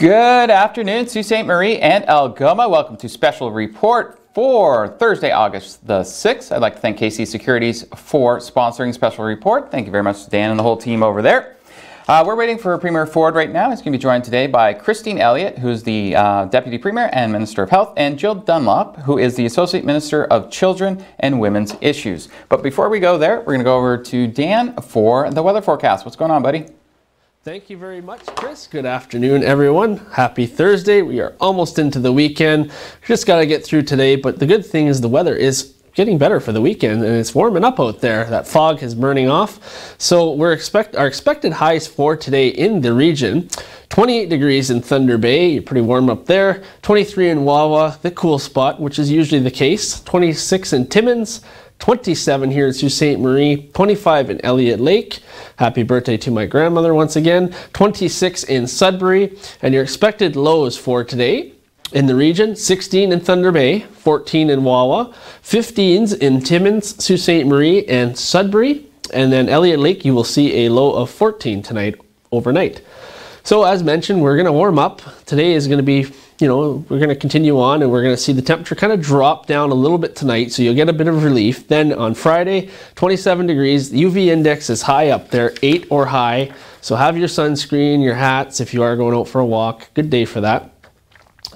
Good afternoon, Sault Ste. Marie and Algoma. Welcome to Special Report for Thursday, August the 6th. I'd like to thank KC Securities for sponsoring Special Report. Thank you very much to Dan and the whole team over there. We're waiting for Premier Ford right now. He's going to be joined today by Christine Elliott, who's the Deputy Premier and Minister of Health, and Jill Dunlop, who is the Associate Minister of Children and Women's Issues. But before we go there, we're going to go over to Dan for the weather forecast. What's going on, buddy? Thank you very much, Chris. Good afternoon, everyone. Happy Thursday. We are almost into the weekend. Just got to get through today, but the good thing is the weather is getting better for the weekend, and it's warming up out there. That fog is burning off. So our expected highs for today in the region: 28 degrees in Thunder Bay, you're pretty warm up there. 23 in Wawa, the cool spot, which is usually the case. 26 in Timmins. 27 here in Sault Ste. Marie, 25 in Elliott Lake. Happy birthday to my grandmother once again. 26 in Sudbury, and your expected lows for today in the region: 16 in Thunder Bay, 14 in Wawa, 15s in Timmins, Sault Ste. Marie, and Sudbury. And then Elliott Lake, you will see a low of 14 tonight overnight. So as mentioned, we're going to warm up. Today is going to be, we're going to continue on, and we're going to see the temperature kind of drop down a little bit tonight, so you'll get a bit of relief. Then on Friday, 27 degrees. The UV index is high up there, 8 or high. So have your sunscreen, your hats if you are going out for a walk. Good day for that.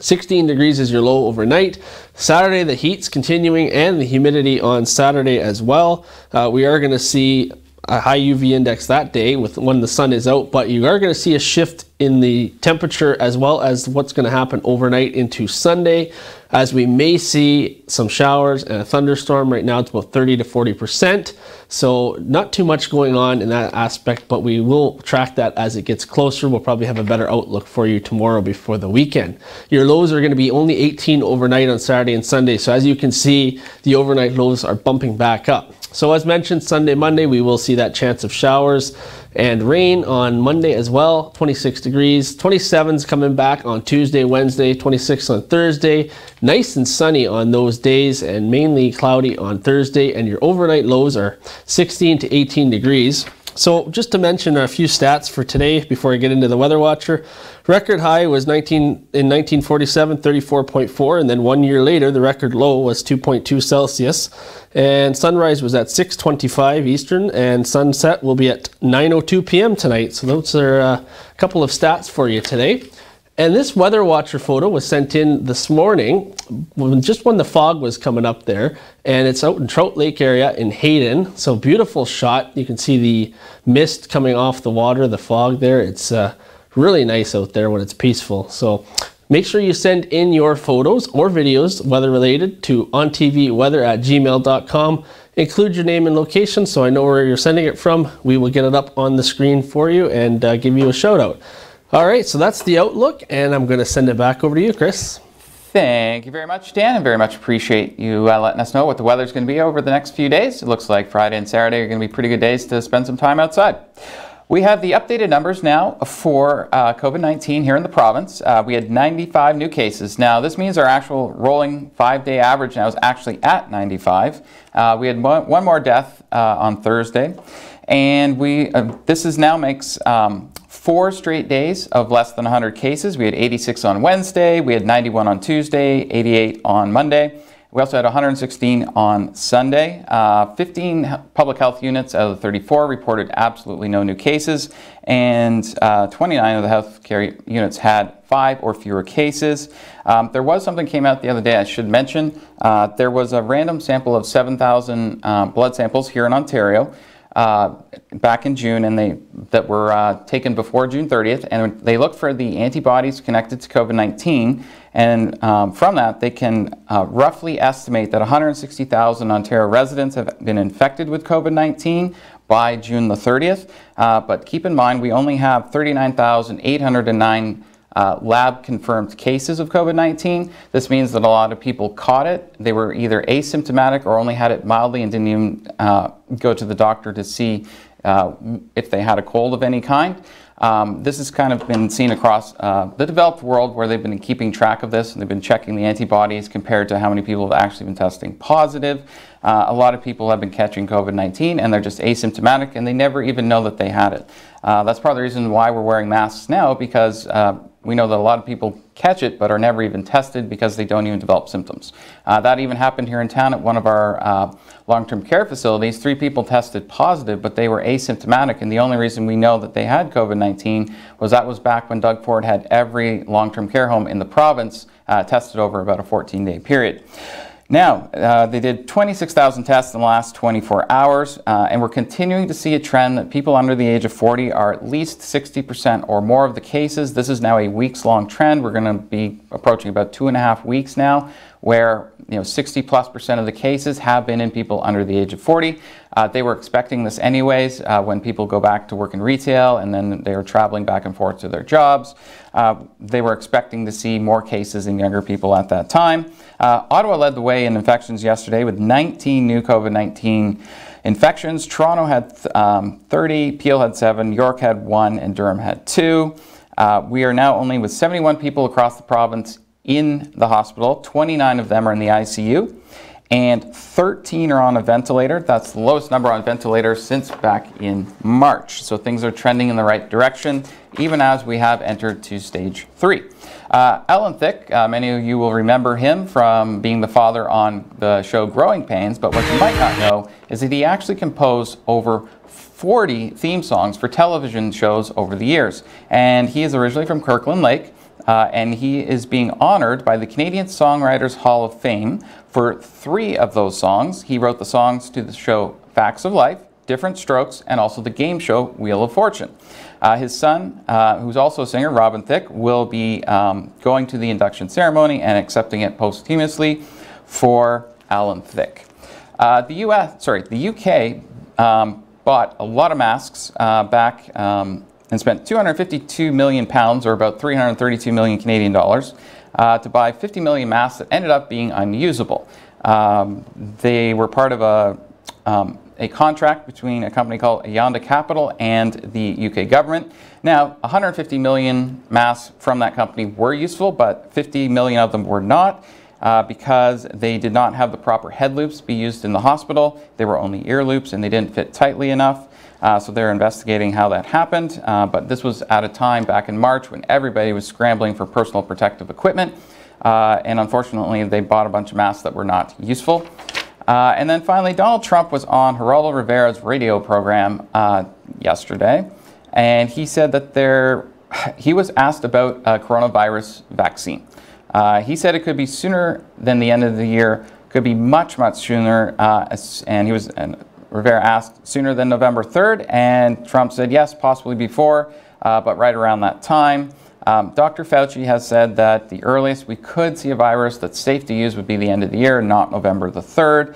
16 degrees is your low overnight. Saturday, the heat's continuing, and the humidity on Saturday as well. We are going to see a high UV index that day when the sun is out, but you are going to see a shift in the temperature as well as what's going to happen overnight into Sunday, as we may see some showers and a thunderstorm. Right now it's about 30 to 40%, so not too much going on in that aspect, but we will track that as it gets closer. We'll probably have a better outlook for you tomorrow before the weekend. Your lows are going to be only 18 overnight on Saturday and Sunday, so as you can see, the overnight lows are bumping back up. So as mentioned, Sunday, Monday, we will see that chance of showers and rain on Monday as well. 26 degrees, 27's coming back on Tuesday, Wednesday, 26 on Thursday. Nice and sunny on those days, and mainly cloudy on Thursday. And your overnight lows are 16 to 18 degrees. So just to mention a few stats for today before I get into the Weather Watcher. Record high was in 1947, 34.4, and then 1 year later the record low was 2.2 Celsius. And sunrise was at 6:25 Eastern, and sunset will be at 9:02 p.m. tonight. So those are a couple of stats for you today. And this Weather Watcher photo was sent in this morning, just when the fog was coming up there, and it's out in Trout Lake area in Hayden. So beautiful shot. You can see the mist coming off the water, the fog there. It's really nice out there when it's peaceful. So make sure you send in your photos or videos, weather related, to ontvweather@gmail.com. Include your name and location so I know where you're sending it from. We will get it up on the screen for you and give you a shout out. All right, so that's the outlook, and I'm going to send it back over to you, Chris. Thank you very much, Dan, and very much appreciate you letting us know what the weather's going to be over the next few days. It looks like Friday and Saturday are going to be pretty good days to spend some time outside. We have the updated numbers now for COVID-19 here in the province. We had 95 new cases. Now, this means our actual rolling 5-day average now is actually at 95. We had one more death on Thursday, and this now makes 4 straight days of less than 100 cases. We had 86 on Wednesday, we had 91 on Tuesday, 88 on Monday. We also had 116 on Sunday. 15 public health units out of the 34 reported absolutely no new cases, and 29 of the healthcare units had 5 or fewer cases. There was something came out the other day I should mention. There was a random sample of 7,000 blood samples here in Ontario back in June, and that were taken before June 30th, and they looked for the antibodies connected to COVID-19, and from that they can roughly estimate that 160,000 Ontario residents have been infected with COVID-19 by June the 30th, but keep in mind we only have 39,809 lab-confirmed cases of COVID-19. This means that a lot of people caught it. They were either asymptomatic or only had it mildly and didn't even go to the doctor to see if they had a cold of any kind. This has kind of been seen across the developed world, where they've been keeping track of this, and they've been checking the antibodies compared to how many people have actually been testing positive. A lot of people have been catching COVID-19 and they're just asymptomatic and they never even know that they had it. That's part of the reason why we're wearing masks now, because we know that a lot of people catch it but are never even tested because they don't even develop symptoms. That even happened here in town at one of our long-term care facilities. 3 people tested positive, but they were asymptomatic, and the only reason we know that they had COVID-19 was that was back when Doug Ford had every long-term care home in the province tested over about a 14-day period. Now, they did 26,000 tests in the last 24 hours, and we're continuing to see a trend that people under the age of 40 are at least 60% or more of the cases. This is now a weeks-long trend. We're going to be approaching about 2.5 weeks now, where 60+% of the cases have been in people under the age of 40. They were expecting this anyways when people go back to work in retail and then they are traveling back and forth to their jobs. They were expecting to see more cases in younger people at that time. Ottawa led the way in infections yesterday with 19 new COVID-19 infections. Toronto had 30, Peel had 7, York had 1, and Durham had 2. We are now only with 71 people across the province in the hospital. 29 of them are in the ICU, and 13 are on a ventilator. That's the lowest number on ventilators since back in March. So things are trending in the right direction, even as we have entered to stage 3. Alan Thicke, many of you will remember him from being the father on the show Growing Pains, but what you might not know is that he actually composed over 40 theme songs for television shows over the years. And he is originally from Kirkland Lake, and he is being honored by the Canadian Songwriters Hall of Fame for 3 of those songs. He wrote the songs to the show Facts of Life, Different Strokes, and also the game show Wheel of Fortune. His son, who's also a singer, Robin Thicke, will be going to the induction ceremony and accepting it posthumously for Alan Thicke. The UK bought a lot of masks back and spent £252 million, or about 332 million Canadian dollars, to buy 50 million masks that ended up being unusable. They were part of a contract between a company called Ayanda Capital and the UK government. Now, 150 million masks from that company were useful, but 50 million of them were not because they did not have the proper head loops to be used in the hospital. They were only ear loops and they didn't fit tightly enough. So they're investigating how that happened, but this was at a time back in March when everybody was scrambling for personal protective equipment, and unfortunately they bought a bunch of masks that were not useful. And then finally, Donald Trump was on Geraldo Rivera's radio program yesterday, and he said that he was asked about a coronavirus vaccine. He said it could be sooner than the end of the year, could be much, much sooner, and Rivera asked sooner than November 3rd, and Trump said yes, possibly before, but right around that time. Dr. Fauci has said that the earliest we could see a virus that's safe to use would be the end of the year, not November the 3rd.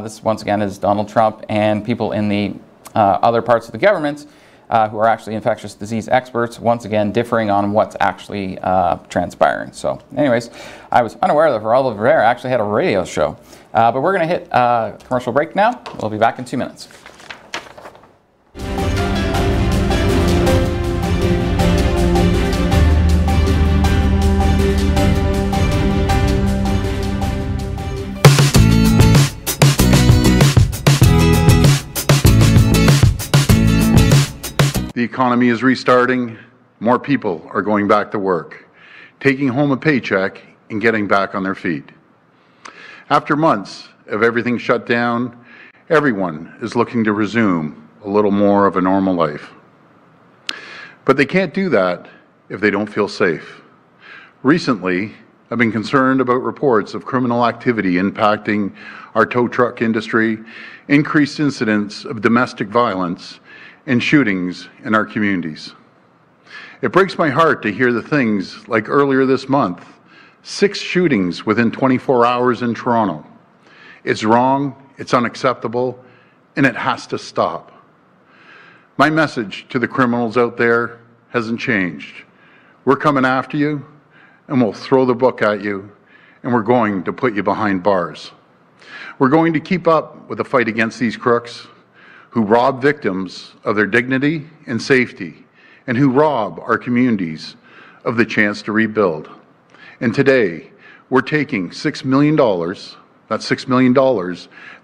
This, once again, is Donald Trump and people in the other parts of the government who are actually infectious disease experts, once again differing on what's actually transpiring. So anyways, I was unaware that Geraldo Rivera actually had a radio show. But we're going to hit a commercial break now. We'll be back in 2 minutes. The economy is restarting. More people are going back to work, taking home a paycheck and getting back on their feet. After months of everything shut down, everyone is looking to resume a little more of a normal life. But they can't do that if they don't feel safe. Recently, I've been concerned about reports of criminal activity impacting our tow truck industry, increased incidents of domestic violence, and shootings in our communities. It breaks my heart to hear the things like earlier this month, 6 shootings within 24 hours in Toronto. It's wrong, it's unacceptable, and it has to stop. My message to the criminals out there hasn't changed. We're coming after you, and we'll throw the book at you, and we're going to put you behind bars. We're going to keep up with the fight against these crooks who rob victims of their dignity and safety, and who rob our communities of the chance to rebuild. And today, we're taking $6 million, that's $6 million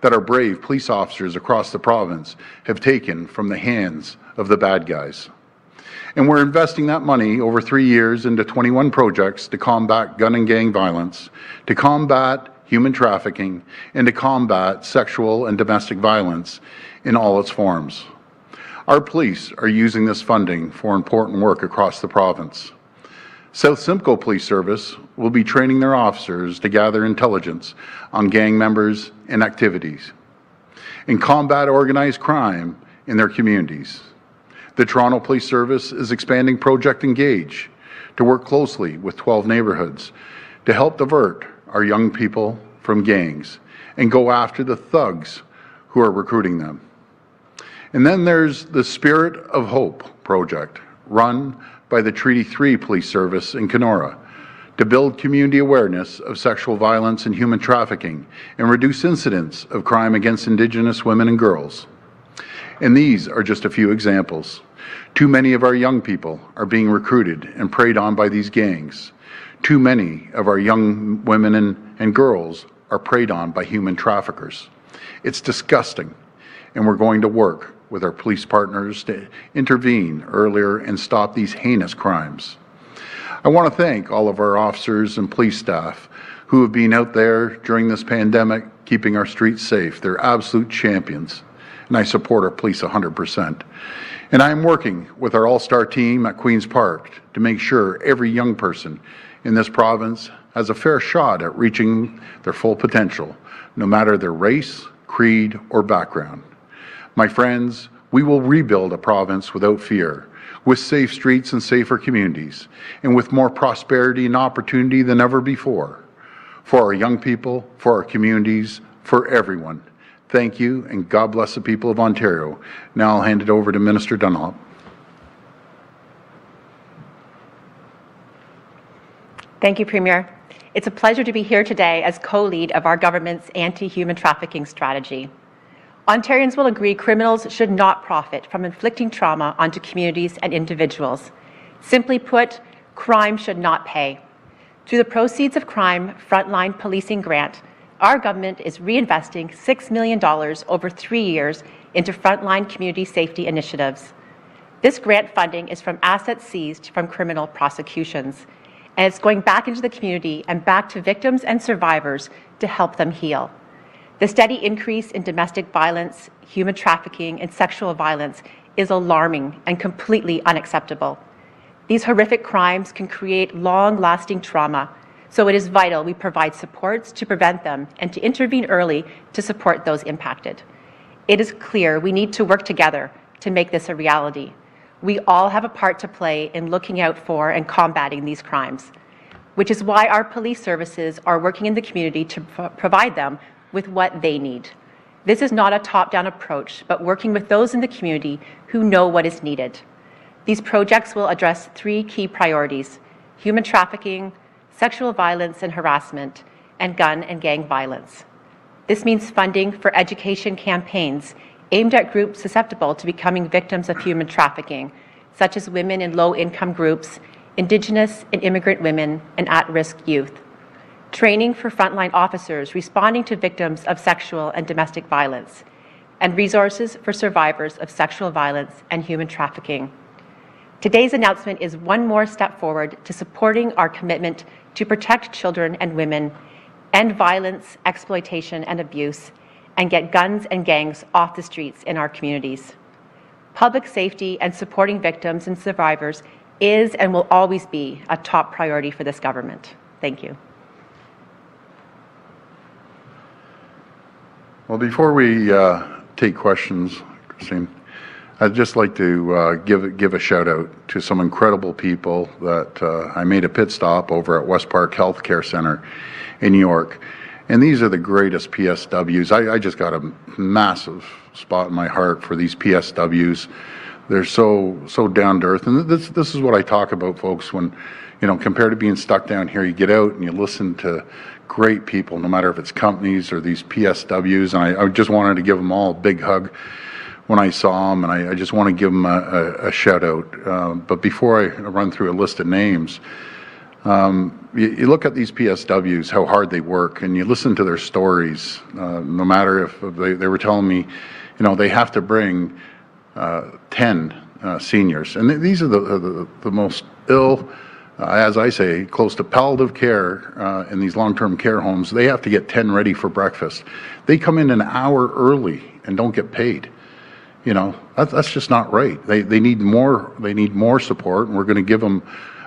that our brave police officers across the province have taken from the hands of the bad guys. And we're investing that money over 3 years into 21 projects to combat gun and gang violence, to combat human trafficking, and to combat sexual and domestic violence in all its forms. Our police are using this funding for important work across the province. South Simcoe Police Service will be training their officers to gather intelligence on gang members and activities, and combat organized crime in their communities. The Toronto Police Service is expanding Project Engage to work closely with 12 neighbourhoods to help divert our young people from gangs and go after the thugs who are recruiting them. And then there's the Spirit of Hope project, run by the Treaty 3 Police Service in Kenora, to build community awareness of sexual violence and human trafficking and reduce incidents of crime against Indigenous women and girls. And these are just a few examples. Too many of our young people are being recruited and preyed on by these gangs. Too many of our young women and girls are preyed on by human traffickers. It's disgusting, and we're going to work with our police partners to intervene earlier and stop these heinous crimes. I want to thank all of our officers and police staff who have been out there during this pandemic keeping our streets safe. They're absolute champions, and I support our police 100%. And I am working with our all-star team at Queen's Park to make sure every young person in this province has a fair shot at reaching their full potential, no matter their race, creed, or background. My friends, we will rebuild a province without fear, with safe streets and safer communities, and with more prosperity and opportunity than ever before, for our young people, for our communities, for everyone. Thank you, and God bless the people of Ontario. Now I'll hand it over to Minister Dunlop. Thank you, Premier. It's a pleasure to be here today as co-lead of our government's anti-human trafficking strategy. Ontarians will agree criminals should not profit from inflicting trauma onto communities and individuals. Simply put, crime should not pay. Through the Proceeds of Crime Frontline Policing Grant, our government is reinvesting $6 million over 3 years into frontline community safety initiatives. This grant funding is from assets seized from criminal prosecutions, and it's going back into the community and back to victims and survivors to help them heal. The steady increase in domestic violence, human trafficking, and sexual violence is alarming and completely unacceptable. These horrific crimes can create long-lasting trauma, so it is vital we provide supports to prevent them and to intervene early to support those impacted. It is clear we need to work together to make this a reality. We all have a part to play in looking out for and combating these crimes, which is why our police services are working in the community to provide them with what they need. This is not a top-down approach, but working with those in the community who know what is needed. These projects will address 3 key priorities: human trafficking, sexual violence and harassment, and gun and gang violence. This means funding for education campaigns aimed at groups susceptible to becoming victims of human trafficking, such as women in low-income groups, Indigenous and immigrant women, and at-risk youth. Training for frontline officers responding to victims of sexual and domestic violence, and resources for survivors of sexual violence and human trafficking. Today's announcement is one more step forward to supporting our commitment to protect children and women, end violence, exploitation, and abuse, and get guns and gangs off the streets in our communities. Public safety and supporting victims and survivors is and will always be a top priority for this government. Thank you. Well, before we take questions, Christine, I'd just like to give a shout out to some incredible people that I made a pit stop over at West Park Healthcare Center in New York. And these are the greatest PSWs. I just got a massive spot in my heart for these PSWs. They're so down to earth. And this is what I talk about, folks, when, you know, compared to being stuck down here, you get out and you listen to great people, no matter if it's companies or these PSWs. And I just wanted to give them all a big hug when I saw them, and I just want to give them a shout out. But before I run through a list of names, you look at these PSWs, how hard they work, and you listen to their stories. No matter if they were telling me, you know, they have to bring 10 seniors. And these are the most ill, as I say, close to palliative care in these long-term care homes. They have to get 10 ready for breakfast. They come in an hour early and don't get paid. You know, that's just not right. They need more. They need more support, and we're going to give them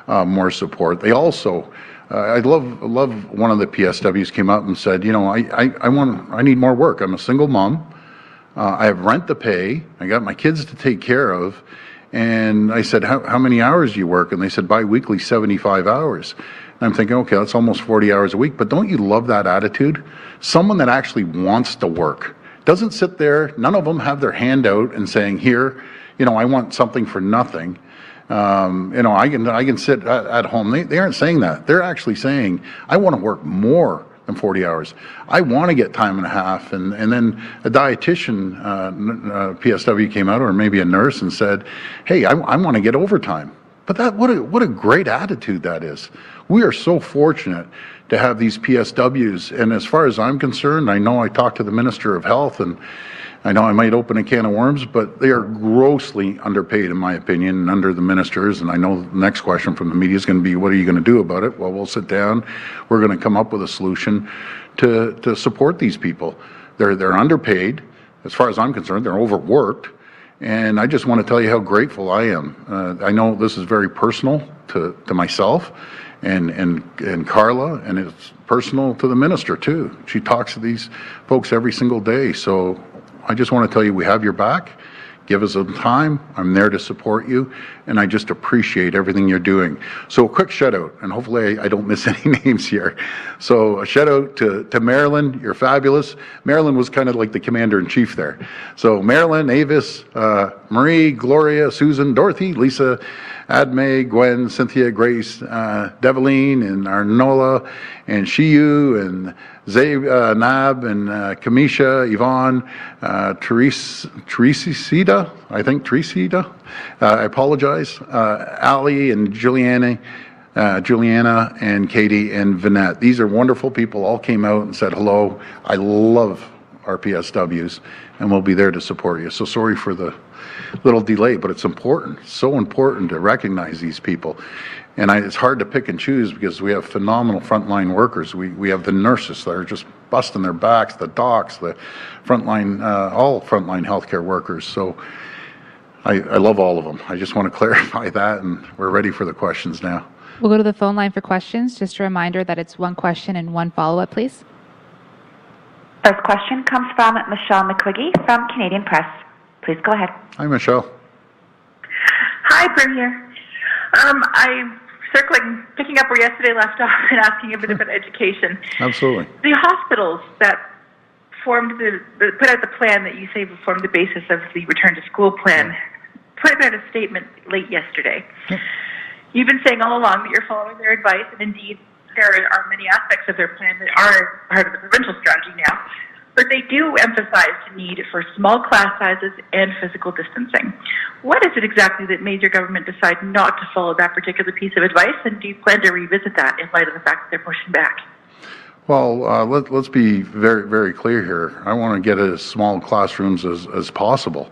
more support. They also, I love one of the PSWs came out and said, you know, I need more work. I'm a single mom. I have rent to pay. I got my kids to take care of. And I said, how many hours do you work? And they said, bi-weekly, 75 hours. And I'm thinking, okay, that's almost 40 hours a week. But don't you love that attitude? Someone that actually wants to work. Doesn't sit there, none of them have their hand out and saying, here, you know, I want something for nothing. You know, I can sit at home. They aren't saying that. They're actually saying, I want to work more than 40 hours. I want to get time and a half. And then a dietitian, PSW came out, or maybe a nurse, and said, hey, I want to get overtime. But what a great attitude that is. We are so fortunate to have these PSWs. And as far as I'm concerned, I know I talked to the Minister of Health, and I know I might open a can of worms, but they are grossly underpaid, in my opinion, and under the ministers. And I know the next question from the media is going to be, what are you going to do about it? Well, we'll sit down. We're going to come up with a solution to support these people. They're underpaid. As far as I'm concerned, they're overworked. And I just want to tell you how grateful I am. I know this is very personal to myself and Carla, and it's personal to the minister too. She talks to these folks every single day. So I just want to tell you, we have your back. Give us some time. I'm there to support you, and I just appreciate everything you're doing. So a quick shout out, and hopefully I don't miss any names here. So a shout out to Marilyn. You're fabulous. Marilyn was kind of like the commander-in-chief there. So Marilyn, Avis, Marie, Gloria, Susan, Dorothy, Lisa, Adme, Gwen, Cynthia, Grace, Devaline, and Arnola, and Shiyu, and Nab, and Kamisha, Yvonne, Teresita, I think Teresita, I apologize, Ali and Juliana, and Katie and Vanette. These are wonderful people, all came out and said hello. I love our PSWs, and we'll be there to support you. So sorry for the little delay, but it's important, so important to recognize these people. And it's hard to pick and choose because we have phenomenal frontline workers. We have the nurses that are just busting their backs, the docs, the frontline, all frontline healthcare workers. So I love all of them. I just want to clarify that, and we're ready for the questions now. We'll go to the phone line for questions. Just a reminder that it's one question and one follow-up, please. First question comes from Michelle McQuiggy from Canadian Press. Please go ahead. Hi, Michelle. Hi, Premier. I'm picking up where yesterday left off and asking a bit about education. Absolutely. The hospitals that put out the plan that you say formed the basis of the return to school plan put out a statement late yesterday. You've been saying all along that you're following their advice, and indeed there are many aspects of their plan that are part of the provincial strategy now. But they do emphasize the need for small class sizes and physical distancing. What is it exactly that made your government decide not to follow that particular piece of advice, and do you plan to revisit that in light of the fact that they're pushing back? Well, let's be very, very clear here. I want to get as small classrooms as possible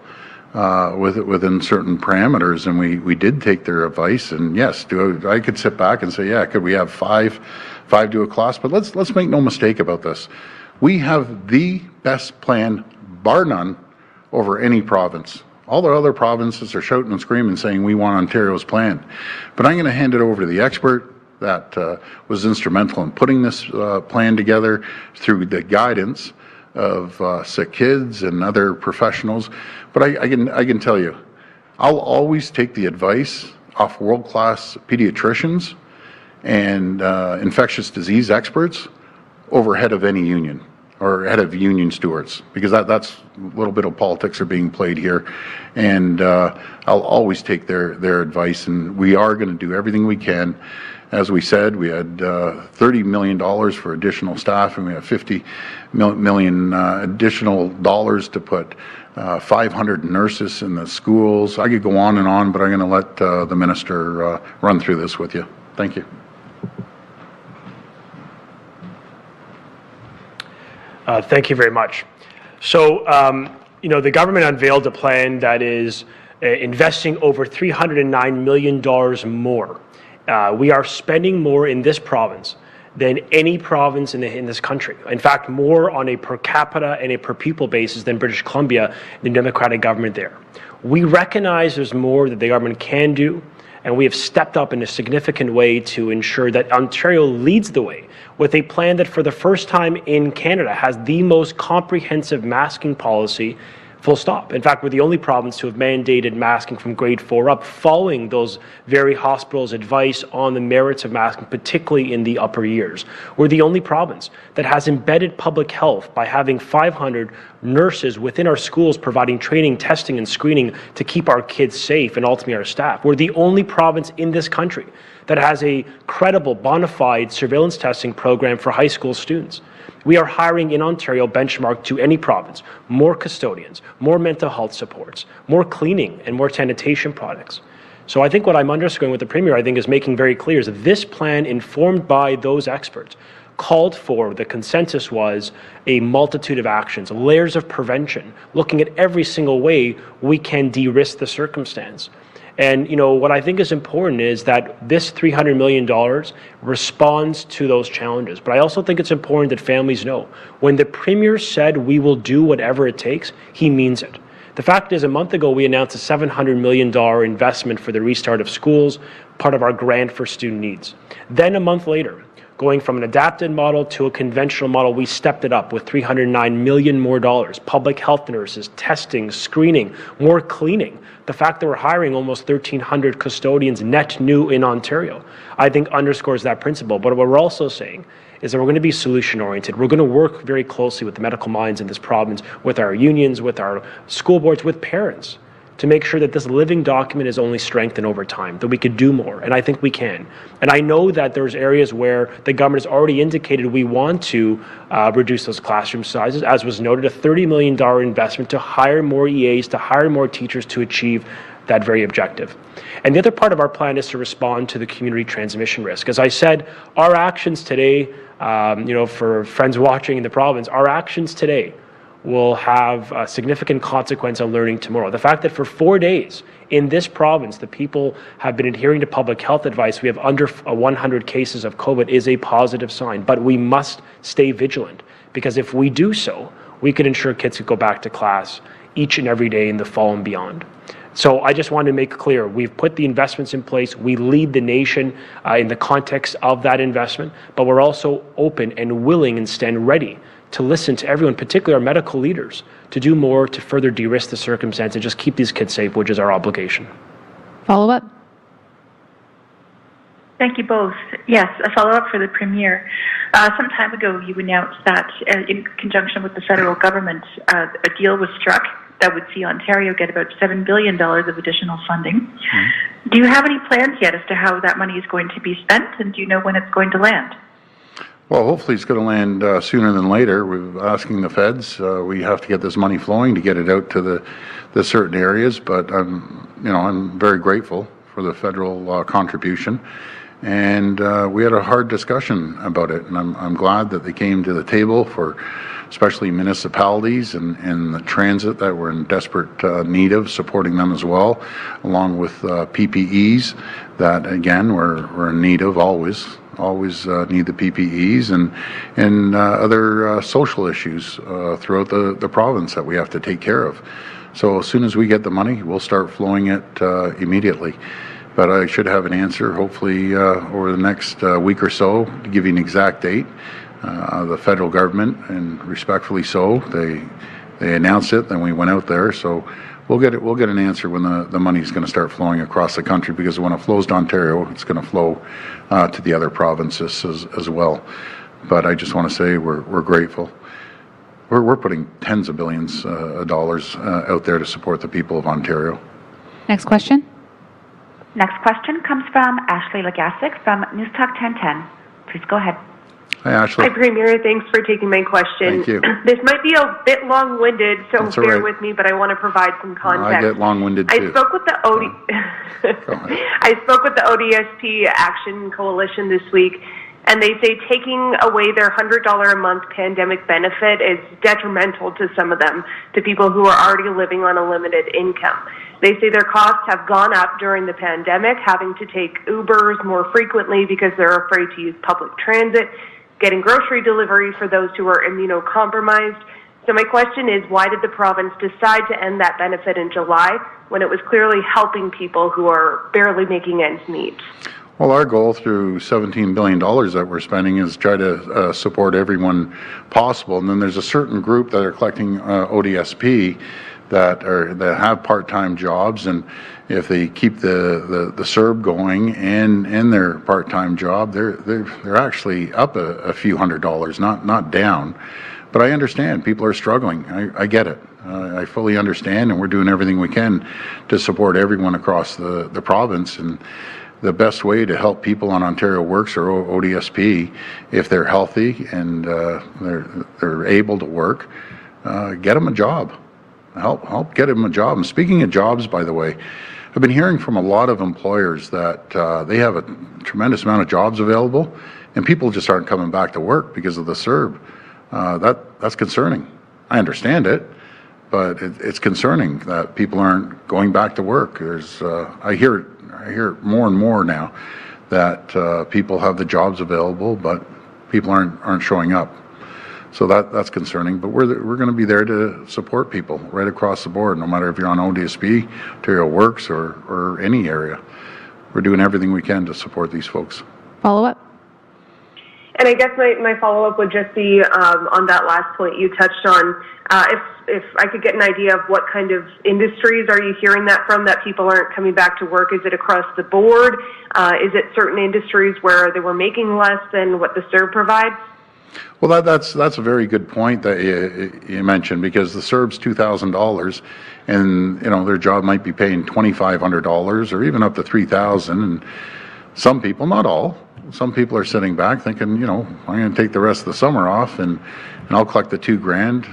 within certain parameters, and we did take their advice. And yes, I could sit back and say, yeah, could we have five to a class? But let's make no mistake about this. We have the best plan, bar none, over any province. All the other provinces are shouting and screaming saying we want Ontario's plan. But I'm going to hand it over to the expert that was instrumental in putting this plan together through the guidance of Sick Kids and other professionals. But I can tell you, I'll always take the advice off world-class pediatricians and infectious disease experts over head of any union or head of union stewards, because that's a little bit of politics are being played here. And I'll always take their advice, and we are going to do everything we can. As we said, we had $30 million for additional staff, and we have $50 million additional dollars to put 500 nurses in the schools. I could go on and on, but I'm going to let the minister run through this with you. Thank you. Thank you very much. So, the government unveiled a plan that is investing over $309 million more. We are spending more in this province than any province in this country. In fact, more on a per capita and a per pupil basis than British Columbia, the Democratic government there. We recognize there's more that the government can do, and we have stepped up in a significant way to ensure that Ontario leads the way with a plan that for the first time in Canada has the most comprehensive masking policy, full stop. In fact, we're the only province to have mandated masking from grade 4 up, following those very hospitals' advice on the merits of masking, particularly in the upper years. We're the only province that has embedded public health by having 500 nurses within our schools providing training, testing, and screening to keep our kids safe and ultimately our staff. We're the only province in this country that has a credible, bona fide surveillance testing program for high school students. We are hiring in Ontario, benchmarked to any province, more custodians, more mental health supports, more cleaning and more sanitation products. So I think what I'm underscoring with the Premier, I think, is making very clear is that this plan, informed by those experts, called for, the consensus was, a multitude of actions, layers of prevention, looking at every single way we can de-risk the circumstance. And, what I think is important is that this $300 million responds to those challenges. But I also think it's important that families know when the Premier said we will do whatever it takes, he means it. The fact is, a month ago, we announced a $700 million investment for the restart of schools, part of our grant for student needs. Then a month later, going from an adapted model to a conventional model, we stepped it up with $309 million more dollars, public health nurses, testing, screening, more cleaning. The fact that we're hiring almost 1,300 custodians net new in Ontario, I think underscores that principle. But what we're also saying is that we're going to be solution-oriented. We're going to work very closely with the medical minds in this province, with our unions, with our school boards, with parents, to make sure that this living document is only strengthened over time, that we could do more, and I think we can. And I know that there's areas where the government has already indicated we want to reduce those classroom sizes, as was noted, a $30 million investment to hire more EAs, to hire more teachers to achieve that very objective. And the other part of our plan is to respond to the community transmission risk. As I said, our actions today, for friends watching in the province, our actions today will have a significant consequence on learning tomorrow. The fact that for 4 days in this province, the people have been adhering to public health advice, we have under 100 cases of COVID, is a positive sign. But we must stay vigilant, because if we do so, we could ensure kids could go back to class each and every day in the fall and beyond. So I just want to make clear, we've put the investments in place. We lead the nation in the context of that investment, but we're also open and willing and stand ready to listen to everyone, particularly our medical leaders, to do more to further de-risk the circumstance and just keep these kids safe, which is our obligation. Follow up? Thank you both. Yes, a follow-up for the Premier. Some time ago, you announced that in conjunction with the federal government, a deal was struck that would see Ontario get about $7 billion of additional funding. Mm-hmm. Do you have any plans yet as to how that money is going to be spent, and do you know when it's going to land? Well, hopefully it's going to land sooner than later. We're asking the feds. We have to get this money flowing to get it out to the certain areas. But I'm very grateful for the federal contribution, and we had a hard discussion about it. And I'm glad that they came to the table for, especially municipalities and the transit that we're in desperate need of, supporting them as well, along with PPEs that again we're in need of always need the PPEs and other social issues throughout the province that we have to take care of. So as soon as we get the money, we'll start flowing it immediately. But I should have an answer hopefully over the next week or so to give you an exact date. The federal government, and respectfully so, they announced it, then we went out there. So we'll get an answer when the money is going to start flowing across the country, because when it flows to Ontario, it's going to flow to the other provinces as well. But I just want to say we're grateful. We're putting tens of billions of dollars out there to support the people of Ontario. Next question. Next question comes from Ashley Legasic from News Talk 1010. Please go ahead. Hi, Ashley. Hi, Premier. Thanks for taking my question. Thank you. This might be a bit long-winded, so That's bear right. with me, but I want to provide some context. I get long-winded too. I spoke with the I spoke with the ODSP Action Coalition this week, And they say taking away their $100 a month pandemic benefit is detrimental to some of them, to people who are already living on a limited income. They say their costs have gone up during the pandemic, having to take Ubers more frequently because they're afraid to use public transit, getting grocery delivery for those who are immunocompromised. So my question is, why did the province decide to end that benefit in July when it was clearly helping people who are barely making ends meet? Well, our goal through $17 billion that we're spending is try to support everyone possible. And then there's a certain group that are collecting ODSP that have part-time jobs, and if they keep the CERB going and their part-time job, they're actually up a few $100s, not down. But I understand people are struggling. I get it. I fully understand, and we're doing everything we can to support everyone across the province. And the best way to help people on Ontario Works or ODSP, if they're healthy and they're able to work, get them a job. Help get them a job. And speaking of jobs, by the way, I've been hearing from a lot of employers that they have a tremendous amount of jobs available, and people just aren't coming back to work because of the CERB. That's concerning. I understand it, but it's concerning that people aren't going back to work. I hear more and more now that people have the jobs available, but people aren't showing up. So that's concerning. But we're going to be there to support people right across the board, no matter if you're on ODSP, Ontario Works, or any area. We're doing everything we can to support these folks. Follow up. And I guess my follow-up would just be on that last point you touched on. If I could get an idea of what kind of industries are you hearing that from, that people aren't coming back to work? Is it across the board? Is it certain industries where they were making less than what the CERB provides? Well, that's a very good point that you mentioned, because the CERB's $2,000, and their job might be paying $2,500 or even up to $3,000, and some people, not all, some people are sitting back thinking, I'm going to take the rest of the summer off and I'll collect the $2,000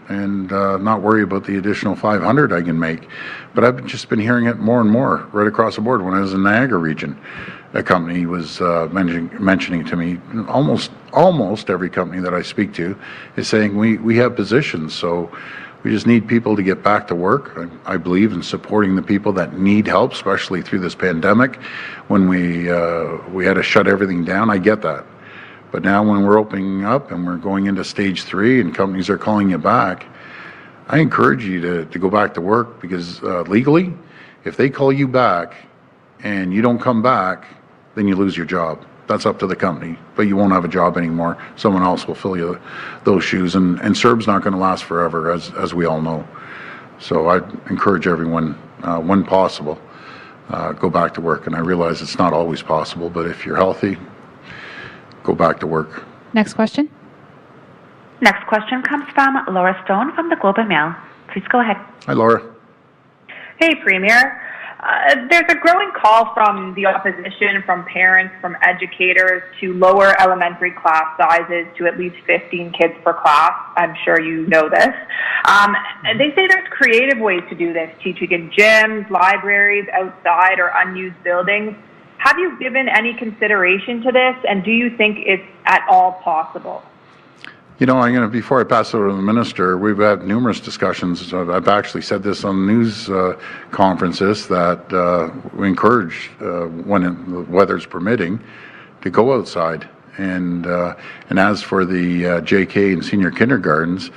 and not worry about the additional $500 I can make. But I've just been hearing it more and more right across the board. When I was in Niagara region, a company was mentioning to me, almost every company that I speak to is saying we have positions, so we just need people to get back to work. I believe in supporting the people that need help, especially through this pandemic when we had to shut everything down. I get that. But now when we're opening up and we're going into stage 3 and companies are calling you back, I encourage you to go back to work, because legally, if they call you back and you don't come back, then you lose your job. That's up to the company, but you won't have a job anymore. Someone else will fill you those shoes, and CERB's not going to last forever, as we all know. So I encourage everyone, when possible, go back to work. And I realize it's not always possible, but if you're healthy, go back to work. Next question. Next question comes from Laura Stone from the Globe and Mail. Please go ahead. Hi, Laura. Hey, Premier. There's a growing call from the opposition, from parents, from educators, to lower elementary class sizes to at least 15 kids per class. I'm sure you know this. And they say there's creative ways to do this, teaching in gyms, libraries, outside, or unused buildings. Have you given any consideration to this, and do you think it's at all possible? Before I pass it over to the minister, we've had numerous discussions. I've actually said this on news conferences that we encourage, when the weather's permitting, to go outside. And as for the JK and senior kindergartens,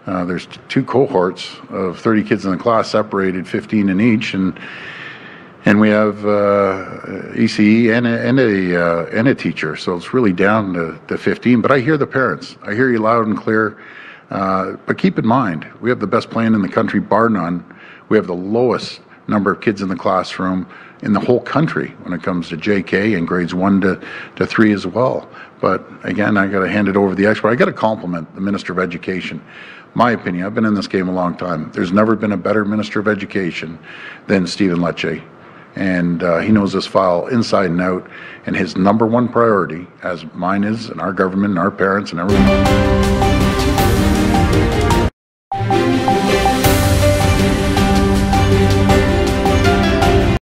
there's 2 cohorts of 30 kids in the class, separated 15 in each, and we have ECE and a teacher, so it's really down to 15. But I hear the parents. I hear you loud and clear. But keep in mind, we have the best plan in the country, bar none. We have the lowest number of kids in the classroom in the whole country when it comes to JK and grades 1 to 3 as well. But again, I got to hand it over to the expert. I got to compliment the Minister of Education. My opinion, I've been in this game a long time. There's never been a better Minister of Education than Stephen Lecce. And he knows this file inside and out, and his number 1 priority, as mine is, and our government and our parents and everyone,